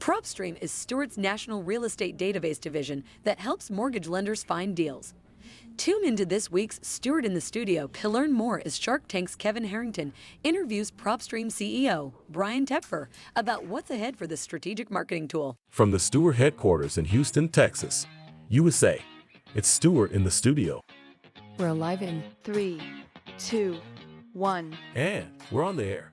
PropStream is Stewart's national real estate database division that helps mortgage lenders find deals. Tune into this week's Stewart in the Studio to learn more as Shark Tank's Kevin Harrington interviews PropStream CEO Brian Tepfer about what's ahead for this strategic marketing tool. From the Stewart headquarters in Houston, Texas, USA, it's Stewart in the Studio. We're live in 3, 2, 1. And we're on the air.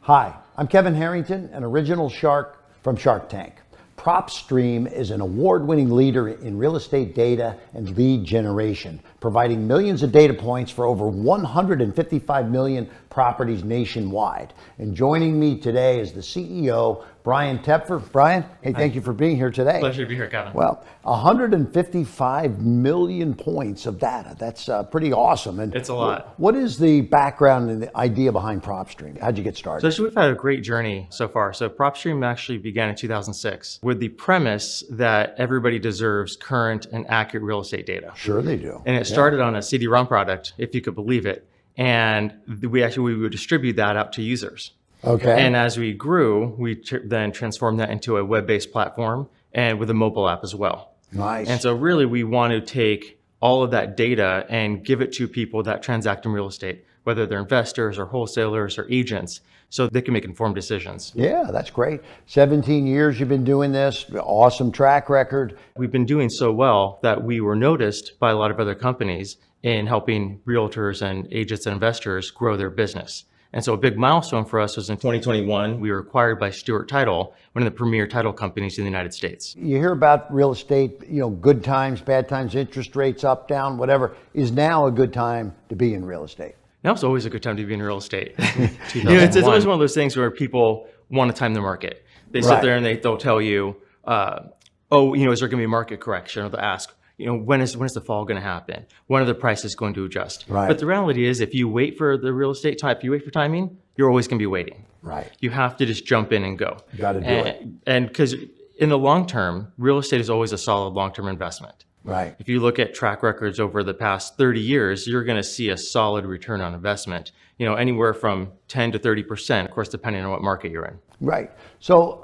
Hi, I'm Kevin Harrington, an original shark from Shark Tank. PropStream is an award-winning leader in real estate data and lead generation, providing millions of data points for over 155 million properties nationwide. And joining me today is the CEO, Brian Tepfer. Brian, hey, thank you for being here today. Pleasure to be here, Kevin. Well, 155 million points of data. That's pretty awesome. And it's a lot. What is the background and the idea behind PropStream? How'd you get started? So we've had a great journey so far. So PropStream actually began in 2006 with the premise that everybody deserves current and accurate real estate data. Sure they do. And it started on a CD-ROM product, if you could believe it. And we would distribute that out to users. Okay. And as we grew, we then transformed that into a web-based platform and with a mobile app as well. Nice. And so really we want to take all of that data and give it to people that transact in real estate, whether they're investors or wholesalers or agents, so they can make informed decisions. Yeah, that's great. 17 years you've been doing this, awesome track record. We've been doing so well that we were noticed by a lot of other companies in helping realtors and agents and investors grow their business. And so a big milestone for us was in 2021, we were acquired by Stewart Title, one of the premier title companies in the United States. You hear about real estate, good times, bad times, interest rates up, down, whatever. Is now a good time to be in real estate? Now it's always a good time to be in real estate. It's always one of those things where people want to time the market. They sit there and they'll tell you, is there going to be a market correction? Or they'll ask, when is the fall going to happen? When are the prices going to adjust? Right. But the reality is, if you wait for the real estate time, if you wait for timing, you're always going to be waiting. Right. You have to just jump in and go. You got to do it. And because in the long term, real estate is always a solid long-term investment. Right. If you look at track records over the past 30 years, you're going to see a solid return on investment, anywhere from 10 to 30%, of course, depending on what market you're in. Right. So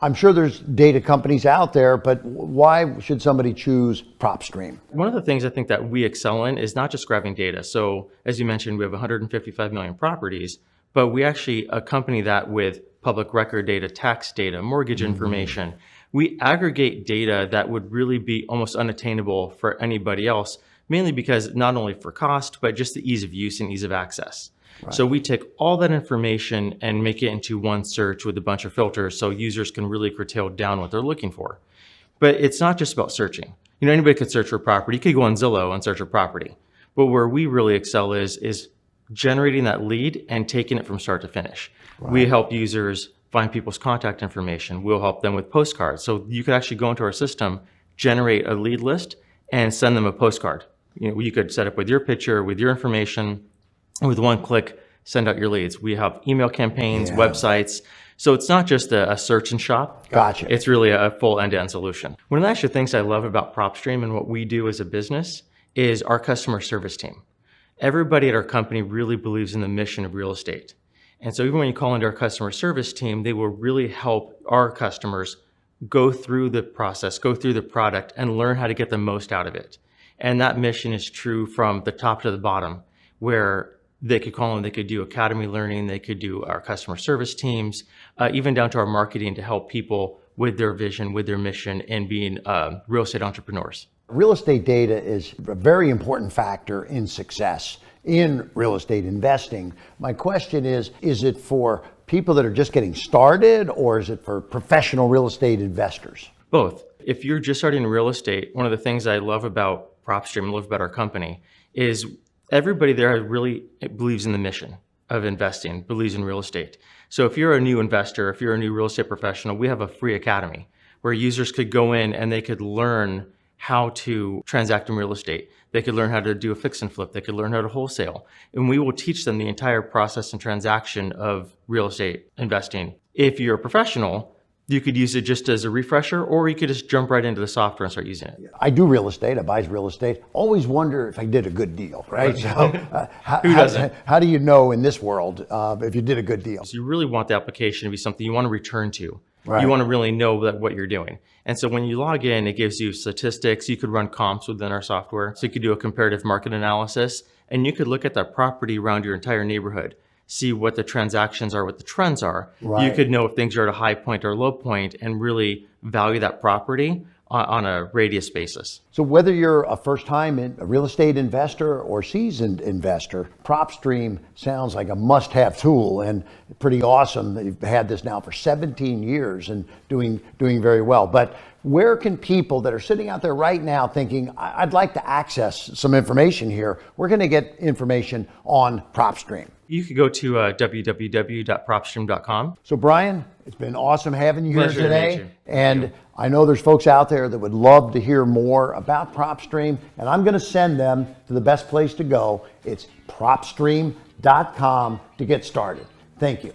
I'm sure there's data companies out there, but why should somebody choose PropStream? One of the things I think that we excel in is not just grabbing data. So as you mentioned, we have 155 million properties, but we actually accompany that with public record data, tax data, mortgage information. We aggregate data that would really be almost unattainable for anybody else, mainly because not only for cost, but just the ease of use and ease of access. Right. So we take all that information and make it into one search with a bunch of filters so users can really curtail down what they're looking for. But it's not just about searching. Anybody could search for a property. You could go on Zillow and search a property. But where we really excel is generating that lead and taking it from start to finish. Right. We help users find people's contact information. We'll help them with postcards. So you could actually go into our system, generate a lead list, and send them a postcard. You could set up with your picture, with your information, and with one click, send out your leads. We have email campaigns, websites. So it's not just a search and shop. Gotcha. It's really a full end-to-end solution. One of the actual things I love about PropStream and what we do as a business is our customer service team. Everybody at our company really believes in the mission of real estate. And so even when you call into our customer service team, they will really help our customers go through the process, go through the product, and learn how to get the most out of it. And that mission is true from the top to the bottom, where they could call in, they could do academy learning, they could do our customer service teams, even down to our marketing to help people with their vision, with their mission, and being real estate entrepreneurs. Real estate data is a very important factor in success in real estate investing. My question is it for people that are just getting started, or is it for professional real estate investors? Both. If you're just starting in real estate, one of the things I love about PropStream and love about our company is everybody there really believes in the mission of investing, believes in real estate. So if you're a new investor, if you're a new real estate professional, we have a free academy where users could go in and they could learn how to transact in real estate. They could learn how to do a fix and flip. They could learn how to wholesale. And we will teach them the entire process and transaction of real estate investing. If you're a professional, you could use it just as a refresher, or you could just jump right into the software and start using it. I do real estate, I buy real estate. Always wonder if I did a good deal, right? So Who doesn't? How do you know in this world if you did a good deal? So you really want the application to be something you want to return to. Right. You want to really know that what you're doing. And so when you log in, it gives you statistics. You could run comps within our software. So you could do a comparative market analysis, and you could look at that property around your entire neighborhood, see what the transactions are, what the trends are. Right. You could know if things are at a high point or a low point and really value that property on a radius basis. So whether you're a first-time real estate investor or seasoned investor, PropStream sounds like a must-have tool, and pretty awesome that you've had this now for 17 years and doing very well. But where can people that are sitting out there right now thinking, I'd like to access some information here, we're going to get information on PropStream? You could go to www.propstream.com. So Brian, it's been awesome having you here Pleasure to meet today. you. And I know there's folks out there that would love to hear more about PropStream, and I'm going to send them to the best place to go. It's propstream.com to get started. Thank you.